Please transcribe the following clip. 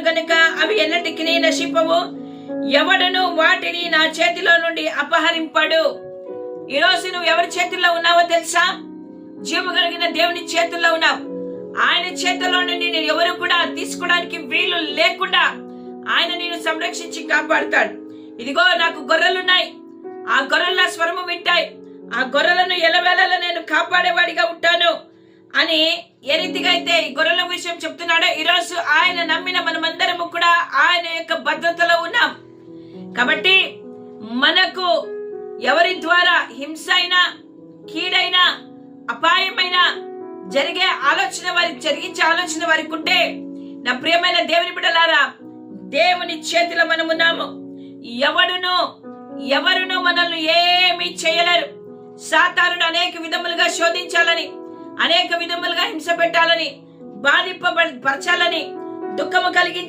గనుక అవి ఎన్నటికి నశింపవు, ఎవడును వాటిని నా చేతిలో నుండి అపహరింపడు. ఈరోజు నువ్వు ఎవరి చేతుల్లో ఉన్నావో తెలుసా? జీవము కలిగిన దేవుని చేతుల్లో ఉన్నావు. ఆయన చేతుల్లో నుండి నేను ఎవరు కూడా తీసుకోవడానికి వీలు లేకుండా ఆయన నేను సంరక్షించి కాపాడుతాడు. ఇదిగో నాకు గొర్రెలున్నాయి, ఆ గొర్రెల స్వరము వింటాయి, ఆ గొర్రెలను ఎలవేళలో నేను కాపాడేవాడిగా ఉంటాను అని ఏ రీతిగా అయితే ఈ గొర్రెల విషయం చెప్తున్నాడో, ఈరోజు ఆయన నమ్మిన మనమందరము కూడా ఆయన యొక్క భద్రతలో ఉన్నాం. కాబట్టి మనకు ఎవరి ద్వారా హింస అయినా, కీడైనా, అపాయమైన జరిగించే ఆలోచన వారికి ఉంటే, నా ప్రియమైన దేవుని బిడ్డలారా, దేవుని చేతిలో మనమున్నాము. ఎవరును మనల్ని ఏమీ చేయలేరు. సాతానుడు అనేక విధములుగా శోధించాలని, అనేక విధములుగా హింస పెట్టాలని, బాధింపబరచాలని, దుఃఖము కలిగించాలని